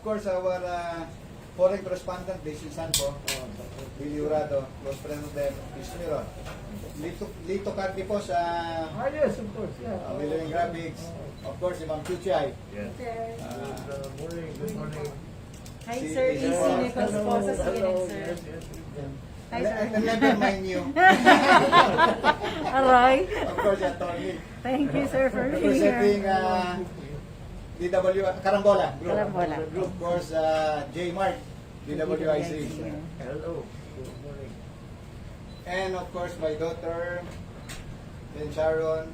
course, our foreign correspondent, this is Sanpo, Billy Urado, close friend of them, Bismiro. Lito Cardi po sa yes, of course. Yeah. Willing Graphics. Of course, si Ma'am Chuchay. Yes. Good morning. Good morning. Hi, Si- Sir. si- Easy Nichols po sa Hello. CNN, sir. Yes, yes. Hi, sir. I never mind you. Aray. Of course, Attorney. Thank you, sir, for being Representing here. DW, Karambola Group. Karambola. Of course, J Mark, DWIC. Hello. Good morning. And of course, my daughter, then Sharon.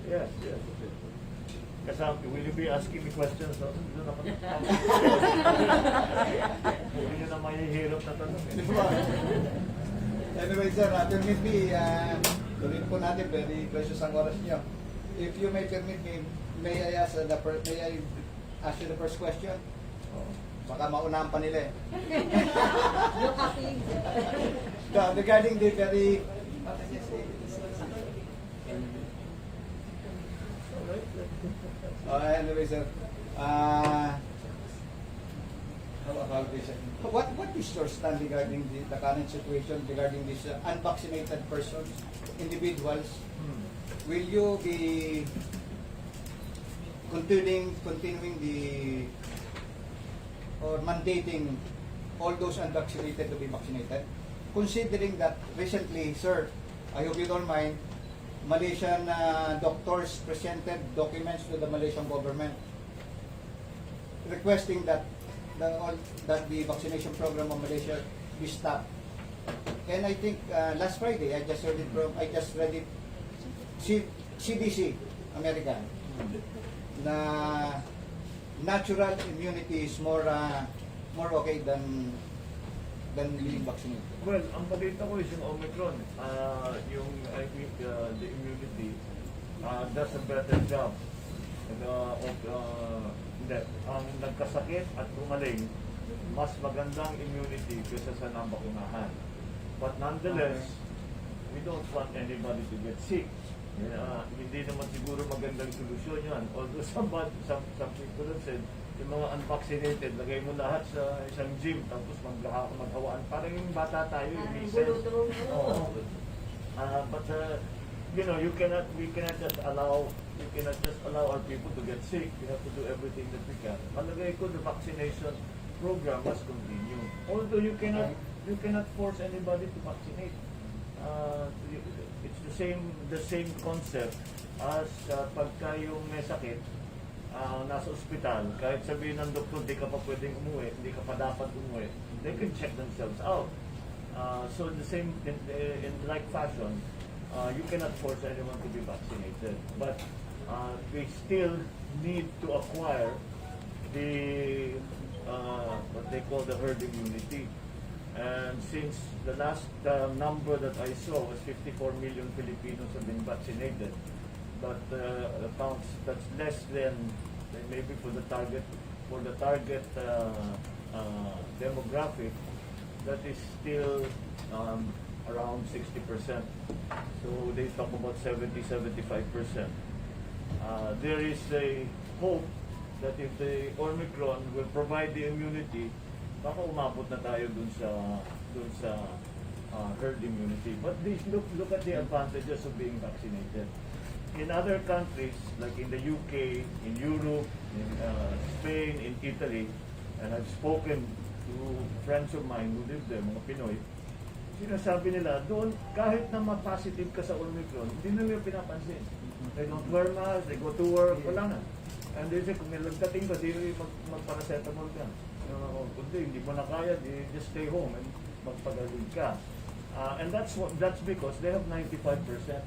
Yes, yes. Kasama, will you be asking me questions? No? Hindi na naman. Hindi nyo na mahihirap na tanong. Anyway, sir, permit me, tuloy po natin, very precious ang oras nyo. If you may permit me, may I ask you the first question? Baka maunahan pa nila eh. Regarding the very... Anyway, sir, how about this? What is your stand regarding the current situation regarding these unvaccinated persons, individuals? Will you be continuing the or mandating all those unvaccinated to be vaccinated? Considering that recently, sir, I hope you don't mind, Malaysian doctors presented documents to the Malaysian government requesting that the vaccination program of Malaysia be stopped. And I think last Friday, I just read it, CDC, America, na natural immunity is more okay than being vaccinated. Well, ang balita ko is yung Omicron, I think the immunity does a better job ang nagkasakit at umaling, mas magandang immunity kaysa sa nabakunahan. But nonetheless, we don't want anybody to get sick. Hindi naman siguro magandang solusyon yan. Although some people have said, yung mga unvaccinated, lagay mo lahat sa isang gym, tapos maghawaan. Parang yung bata tayo, yung recess. But we cannot just allow our people to get sick. We have to do everything that we can. Malagay ko, the vaccination program must continue. Although you cannot force anybody to vaccinate. It's the same concept as pagka yung may sakit, nasa ospital, kahit sabihin ng doktor, di ka pa pwedeng umuwi, hindi ka pa dapat umuwi, they can check themselves out. So in like fashion, you cannot force anyone to be vaccinated, but we still need to acquire the what they call the herd immunity. And since the last number that I saw was 54 million Filipinos have been vaccinated, but that's less than maybe for the target demographic, that is still around 60%. So they talk about 70-75%. There is a hope that if the Omicron will provide the immunity, baka umabot na tayo dun sa herd immunity. But look at the advantages of being vaccinated. In other countries, like in the UK, in Europe, in Spain, in Italy, and I've spoken to friends of mine who live there, mga Pinoy, sinasabi nila, doon, kahit na ma-positive ka sa Omicron, hindi nila pinapansin. They don't wear masks, they go to work, wala na. And they say, kung nilagdating ka, di mag-paracetamol ka. Kundi, hindi mo na kaya, just stay home and magpagaling ka. And that's because they have 95%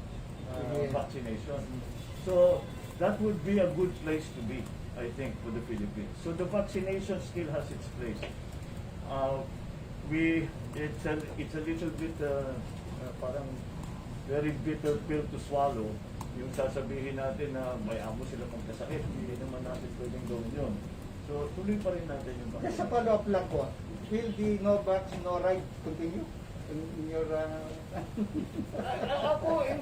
vaccination. So that would be a good place to be, I think, for the Philippines. So the vaccination still has its place. It's a little bit parang very bitter pill to swallow. Yung sasabihin natin na may amo sila magkasakit, hindi naman natin pwedeng gawin yun. So tuloy pa rin natin yung Just a follow-up lang po. Will the no vax, no right continue? In your Ako, in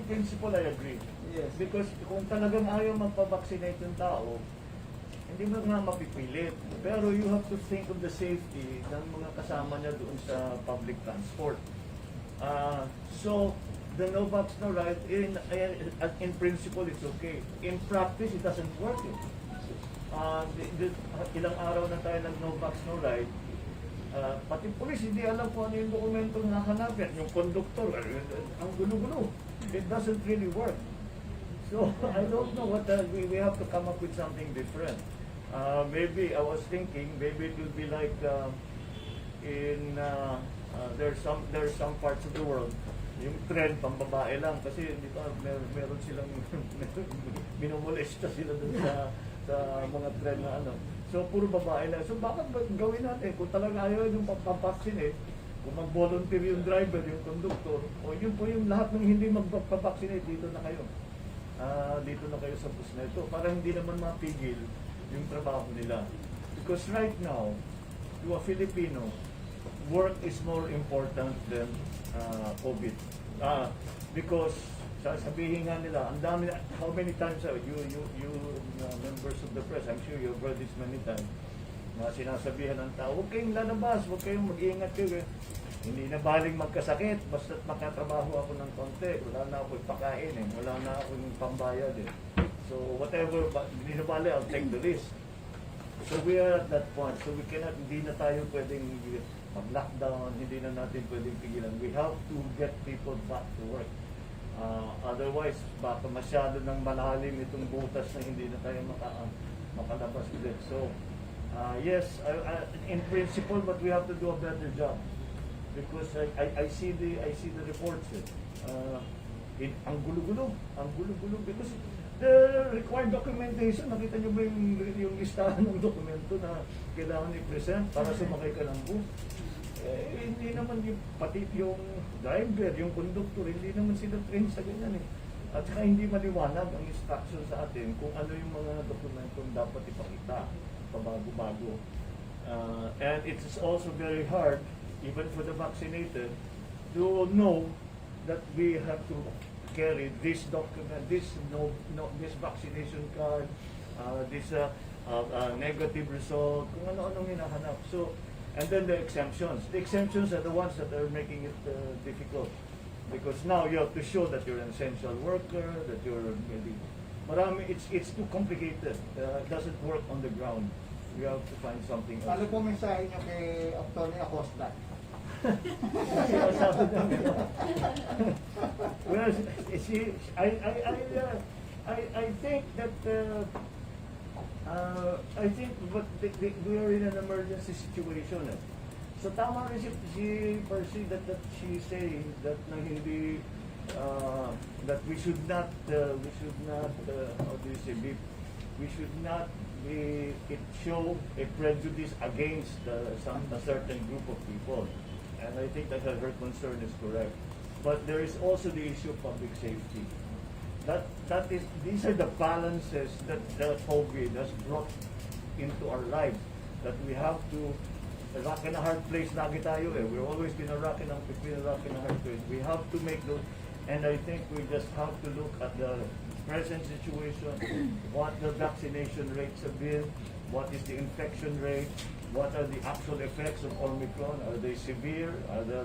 principle, I agree. Yes. Because kung talagang ayaw magpa-vaccinate yung tao, Hindi mo nga mapipilit. Pero you have to think of the safety ng mga kasama niya doon sa public transport. So, the no vax, no right, in principle, it's okay. In practice, it doesn't work. Ilang araw na tayo ng no vax, no right, pati pulis, hindi alam kung ano yung dokumento na hanapin. Yung conductor, ang gulo-gulo. It doesn't really work. So, I don't know what we have to come up with something different. Maybe, I was thinking, maybe it will be like there's some parts of the world, yung trend, pambabae lang. Kasi, di ba, meron silang, minumolesta sila dun sa mga trend na ano. So, puro babae lang. So, bakit gawin natin? Kung talaga ayaw yung papapaksinate, kung mag-volunteer yung driver, yung conductor, o yun po yung lahat ng hindi magpapaksinate, dito na kayo. Dito na kayo sa bus na ito. Para hindi naman mapigil yung trabaho nila. Because right now, to a Filipino, work is more important than COVID. Because sasabihin nga nila, ang dami, how many times you members of the press, I'm sure you've heard this many times, na sinasabihan ng tao, huwag kayong lalabas, huwag kayong mag-iingat kayo. Hindi na baling magkasakit, basta't makatrabaho ako ng konti, wala na ako ipakain wala na akong pambayad So whatever, hindi na bali, I'll take the risk. So we are at that point, so we cannot, hindi na tayo pwedeng mag-lockdown, hindi na natin pwedeng pigilan. We have to get people back to work. Otherwise, baka masyado ng malalim itong butas na hindi na tayo makalabas ulit. So, yes, in principle, but we have to do a better job. Because I see the reports. Ang gulo-gulo because the required documentation, nakita nyo ba yung listahan ng dokumento na kailangan i-present para sumakay ka ng bus? Hindi naman pati yung driver, yung conductor, hindi naman sila trained sa ganyan At saka hindi maliwanag ang instruction sa atin kung ano yung mga dokumentong dapat ipakita pabago-bago. And it's also very hard, even for the vaccinated, to know that we have to carry this document, this vaccination card, this negative result, kung ano-anong hinahanap. So, and then the exemptions. The exemptions are the ones that are making it difficult. Because now you have to show that you're an essential worker, that you're maybe... Marami, it's too complicated. It doesn't work on the ground. You have to find something else. Ano po mensahe niyo kay Atty. Acosta? Well, I think that but we are in an emergency situation. So tama rin si Persida that she's saying that na hindi that we should not how do you say, we should not show a prejudice against a certain group of people. And I think that her concern is correct. But there is also the issue of public safety. These are the balances that the COVID has brought into our lives. That we have to, a rock and a hard place lagi tayo We've always been between a rock and a hard place. We have to make those, and I think we just have to look at the present situation, what the vaccination rates have been, what is the infection rate, what are the actual effects of Omicron? Are they severe?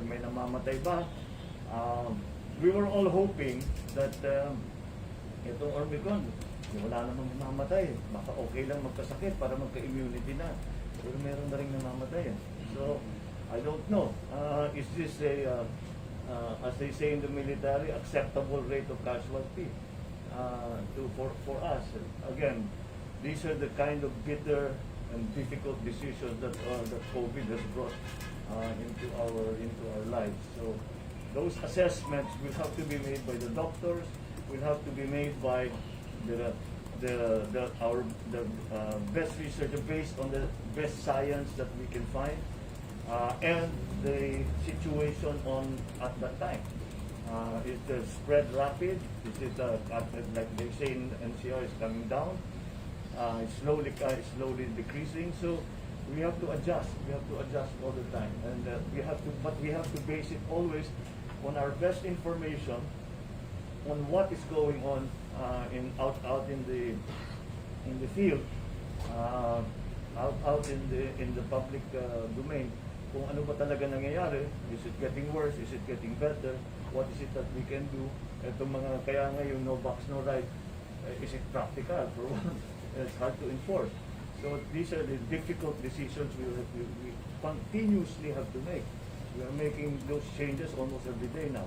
May namamatay ba? We were all hoping that itong Omicron, wala namang namamatay. Baka okay lang magkasakit para magka-immunity na. Pero meron na rin namamatay. So, I don't know. Is this as they say in the military, acceptable rate of casualty for us? Again, these are the kind of bitter and difficult decisions that COVID has brought into our lives. So those assessments will have to be made by the doctors, will have to be made by our best research based on the best science that we can find, and the situation at that time. Is the spread rapid? Is it like they say in NCR is coming down? It's slowly decreasing. So we have to adjust. We have to adjust all the time, and we have to base it always on our best information on what is going on out in the field, out in the public domain kung ano ba talaga nangyayari. Is it getting worse? Is it getting better? What is it that we can do? Itong mga, kaya nga yung no vax, no right, is it practical for one? It's hard to enforce. So these are the difficult decisions we continuously have to make. We are making those changes almost every day now.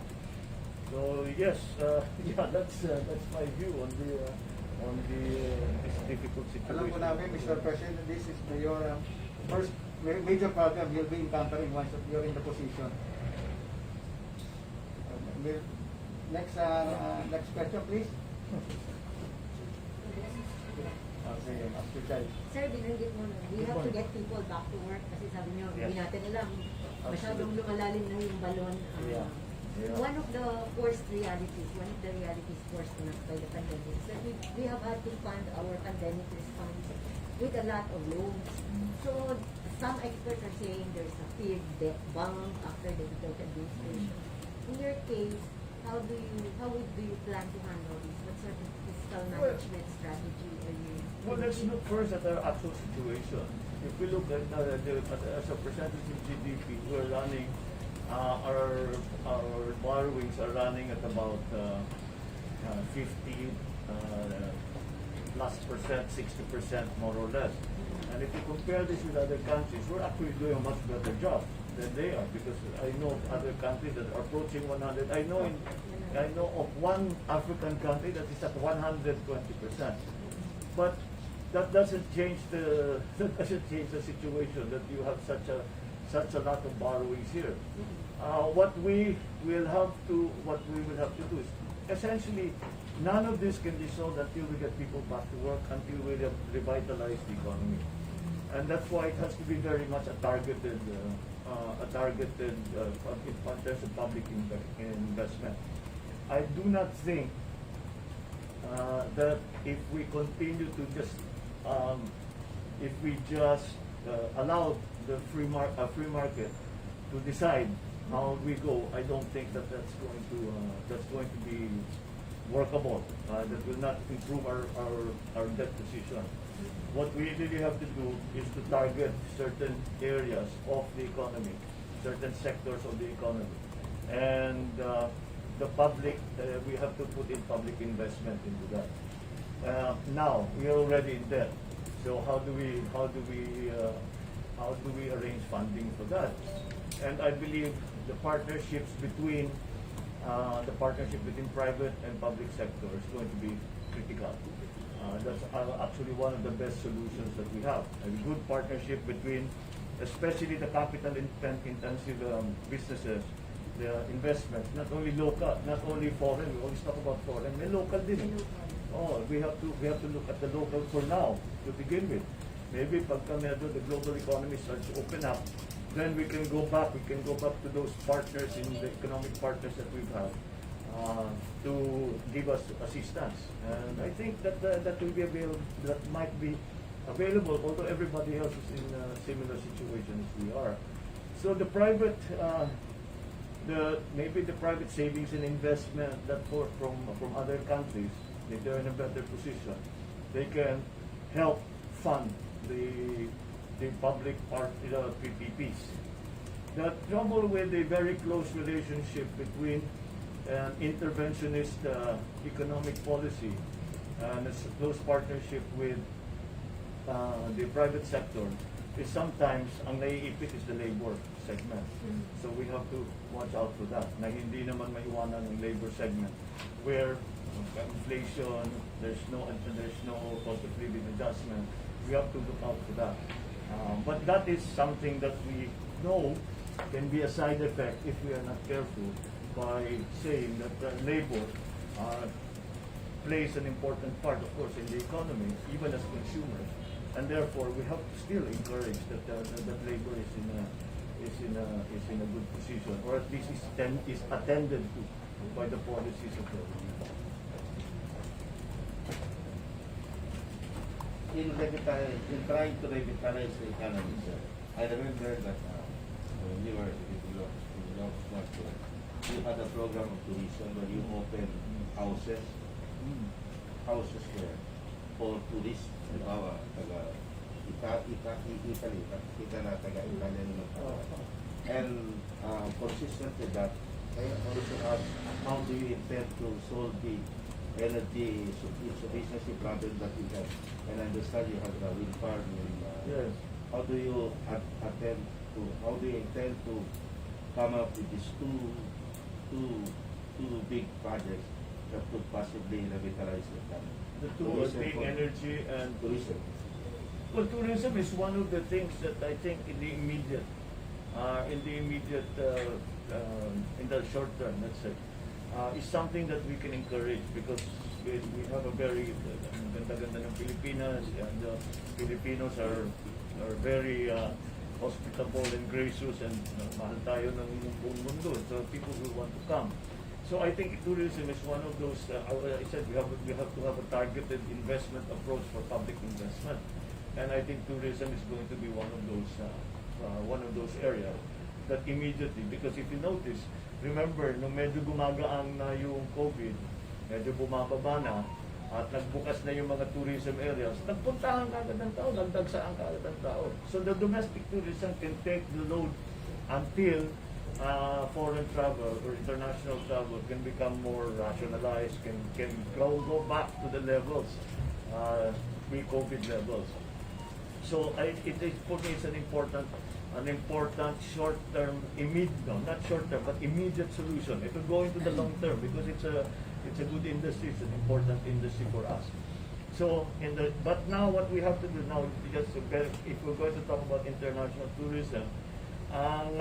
So yes, yeah, that's my view on this difficult situation. Alam ko namin, Mr. President, this is your first major problem you'll be encountering once you're in the position. Next question, please. Okay, Mr. Chay. Sir, binanggit mo na, we have to get people back to work kasi sabi nyo, hindi Yes. natin alam. Masyadong lumalalim na yung balon. Yeah. Yeah. One of the forced realities, one of the realities forced on us by the pandemic is that we have had to fund our pandemic response with a lot of loans. So some experts are saying there's a big debt bump after the Duterte administration. In your case, how do you plan to handle this? What sort of fiscal management strategy are you? Well, let's look first at our actual situation. If we look at as a percentage of GDP, we're running our borrowings are running at about 50 plus percent, 60% more or less. And if you compare this with other countries, we're actually doing a much better job than they are, because I know of other countries that are approaching 100. I know of one African country that is at 120%. But that doesn't change the situation that you have such a lot of borrowings here. What we will have to do is essentially none of this can be solved until we get people back to work, until we revitalize the economy, and that's why it has to be very much a targeted in terms of public investment. I do not think that if we continue to just allow the free market to decide how we go, I don't think that that's going to be workable. That will not improve our debt position. What we really have to do is to target certain areas of the economy, certain sectors of the economy, and the public. We have to put in public investment into that. Now we are already in debt. So how do we arrange funding for that? And I believe the partnership between private and public sector is going to be critical. That's actually one of the best solutions that we have. A good partnership between, especially the capital-intensive businesses, the investments, not only local, not only foreign. We always talk about foreign, may local din. Oh, we have to look at the local for now to begin with. Maybe pagka medyo the global economy starts to open up, then we can go back to those partners in the economic partners that we've had to give us assistance. And I think that that will be available, that might be available, although everybody else is in a similar situation as we are. So the private maybe the private savings and investment that from other countries, if they're in a better position, they can help fund the public part, PPPs. The trouble with a very close relationship between an interventionist economic policy and a close partnership with the private sector is sometimes ang naiipit is the labor segment. So we have to watch out for that. Na hindi naman maiwanan ng labor segment where inflation, there's no cost of living adjustment. We have to look out for that. But that is something that we know can be a side effect if we are not careful, by saying that labor plays an important part, of course, in the economy, even as consumers, and therefore we have to still encourage that labor is in a good position, or at least is attended to by the policies of the government. In trying to revitalize the economy, sir, I remember that when you were you had a program of tourism where you opened houses there for tourists, halimbawa, Italy, kita na taga-Italian naman tayo. And consistent with that, I also ask, how do you intend to solve the energy insufficiency problem that you have? And I understand you have the wind farm in, Yes. how do you intend to come up with these two big projects that could possibly revitalize the country? The two are being energy and Tourism. well, tourism is one of the things that I think in the immediate, in the short term, let's say, is something that we can encourage because we have a very ganda-ganda ng Pilipinas, and Filipinos are very hospitable and gracious, and mahal tayo ng buong mundo, so people will want to come. So I think tourism is one of those. I said we have to have a targeted investment approach for public investment, and I think tourism is going to be one of those areas that immediately, because if you notice, remember, nung medyo gumagaang na yung COVID, medyo bumababa na, at nagbukas na yung mga tourism areas, nagpuntahan kagad ng tao, nagdagsaan kagad ng tao. So the domestic tourism can take the load until foreign travel or international travel can become more rationalized, can go back to the levels, pre-COVID levels. So it is, for me, it's an important short-term, not short-term, but immediate solution. It will go into the long term because it's a good industry, it's an important industry for us. So, but now what we have to do now, just if we're going to talk about international tourism, ang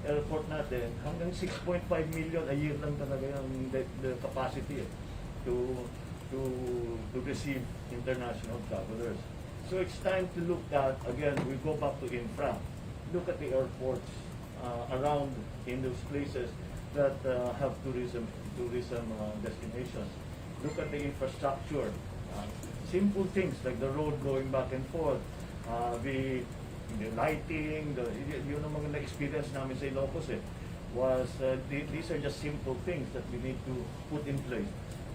airport natin, hanggang 6.5 million a year lang talaga yung the capacity to receive international travelers. So it's time to look at, again, we go back to infra. Look at the airports around in those places that have tourism destinations. Look at the infrastructure. Simple things like the road going back and forth, the lighting, yun ang mga na-experience namin sa Ilocos was these are just simple things that we need to put in place.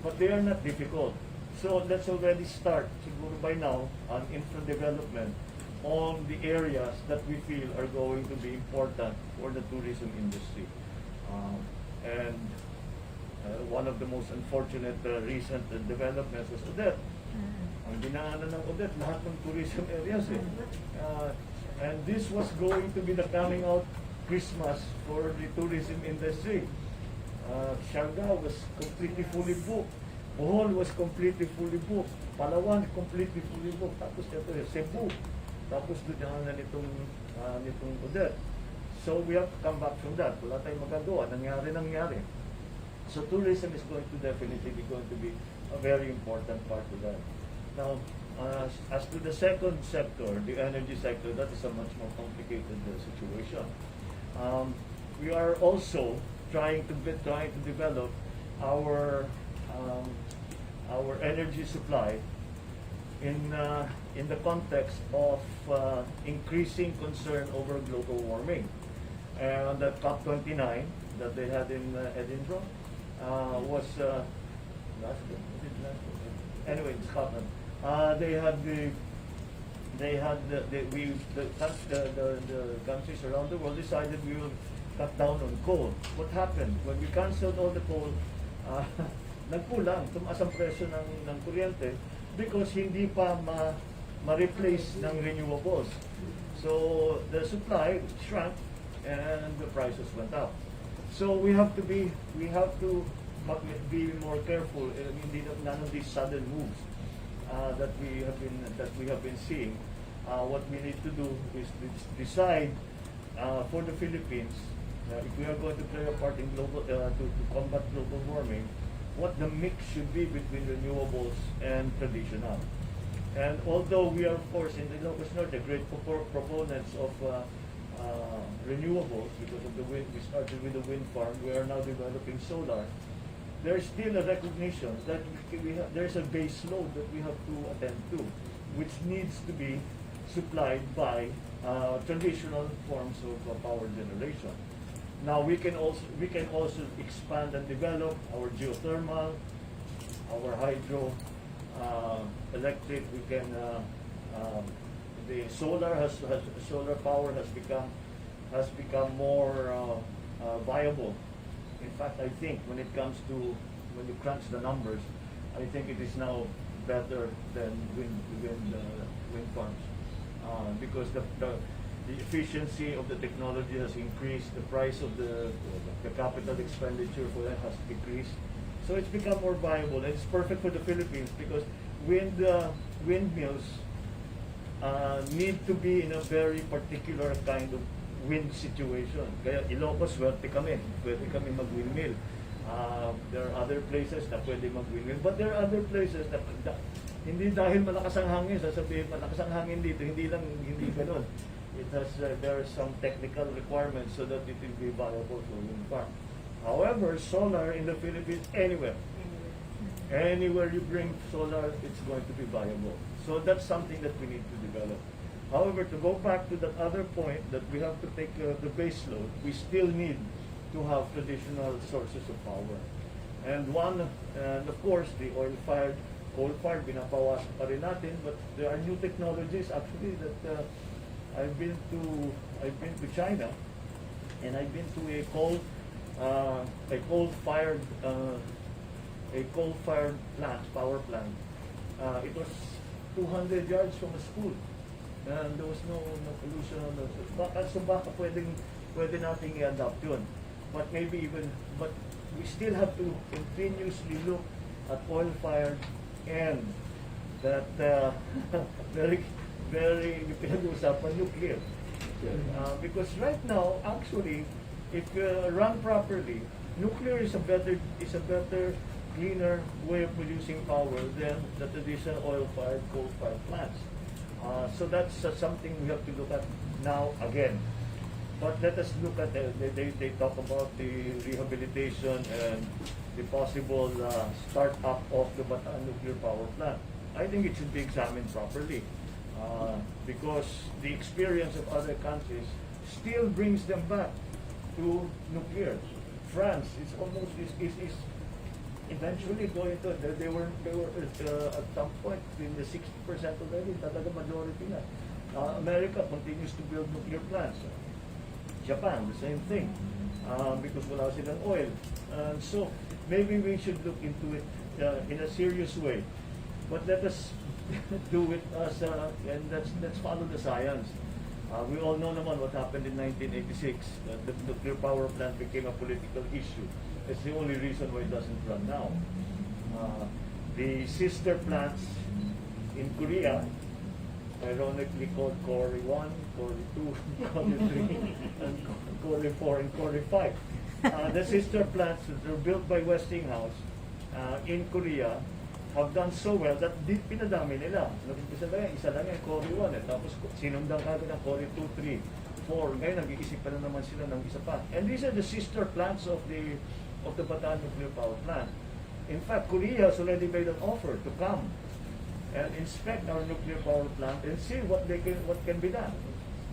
But they are not difficult. So let's already start, siguro by now, on infra development on the areas that we feel are going to be important for the tourism industry. And one of the most unfortunate recent developments was Odette. Ang dinaanan ng Odette, lahat ng tourism areas and this was going to be the coming out Christmas for the tourism industry. Siargao was completely fully booked. Bohol was completely fully booked. Palawan completely fully booked. Tapos ito Cebu. Tapos doon na nitong Odette. So we have to come back from that. Wala tayong magagawa. Nangyari. So tourism is definitely going to be a very important part of that. Now, as to the second sector, the energy sector, that is a much more complicated situation. We are also trying to develop our energy supply in the context of increasing concern over global warming. And the COP29 that they had in Edinburgh was anyway, in Scotland. They had the countries around the world decided we will cut down on coal. What happened? When we canceled all the coal, nagkulang, tumaas ang presyo ng kuryente because hindi pa ma-replace ng renewables. So the supply shrunk and the prices went up. So we have to be more careful. I mean, none of these sudden moves that we have been seeing. What we need to do is decide for the Philippines if we are going to play a part in global to combat global warming, what the mix should be between renewables and traditional. And although we are, of course, in the Ilocos Norte, great proponents of renewables because of the wind, we started with the wind farm. We are now developing solar. There's still a recognition that there's a base load that we have to attend to, which needs to be supplied by traditional forms of power generation. Now we can also expand and develop our geothermal, our hydro electric. We can the solar power has become more viable. In fact, I think when it comes to when you crunch the numbers, I think it is now better than wind farms because the efficiency of the technology has increased, the price of the capital expenditure for that has decreased. So it's become more viable, and it's perfect for the Philippines because windmills need to be in a very particular kind of wind situation. Kaya Ilocos, swerte kami. Pwede kami mag-windmill. There are other places na pwede mag-windmill, but there are other places na hindi dahil malakas ang hangin, sasabihin malakas ang hangin dito, hindi ganun. It has, there are some technical requirements so that it will be viable for wind farm. However, solar in the Philippines, anywhere you bring solar, it's going to be viable. So that's something that we need to develop. However, to go back to that other point that we have to take the base load, we still need to have traditional sources of power. And of course, the oil-fired, coal-fired, binabawas pa rin natin, but there are new technologies actually that I've been to China, and I've been to a coal-fired power plant. It was 200 yards from a school, and there was no pollution on those. So baka pwede nating i-adapt yun. But we still have to continuously look at oil-fired and that very pinag-uusapan nuclear. Because right now, actually, if run properly, nuclear is a better, cleaner way of producing power than the traditional oil-fired, coal-fired plants. So that's something we have to look at now again. But let us look at they talk about the rehabilitation and the possible start-up of the Bataan nuclear power plant. I think it should be examined properly. Because the experience of other countries still brings them back to nuclear. France is almost is eventually going to they were at some point in the 60% already, talaga majority na. America continues to build nuclear plants. Japan, the same thing, because wala silang oil. So maybe we should look into it in a serious way. But let us do it as and let's follow the science. We all know naman what happened in 1986. The nuclear power plant became a political issue. It's the only reason why it doesn't run now. The sister plants in Korea, ironically called Cory 1, Cory 2, Cory 3, and Cory 4 and Cory 5. The sister plants that were built by Westinghouse in Korea have done so well that pinadami nila. Isa lang yung Cory 1 tapos sinundan kagad ng Cory 2, 3, 4. Ngayon nag-iisip pa na naman sila ng isa pa. And these are the sister plants of the Bataan nuclear power plant. In fact, Korea has already made an offer to come and inspect our nuclear power plant and see what can be done.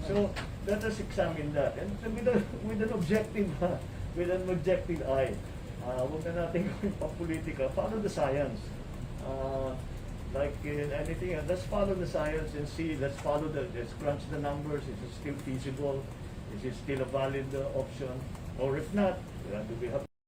So let us examine that and with an objective eye. Huwag na natin gawin pa-politika. Follow the science. Like in anything else, let's follow the science and see. Let's crunch the numbers. Is it still feasible? Is it still a valid option? Or if not, do we have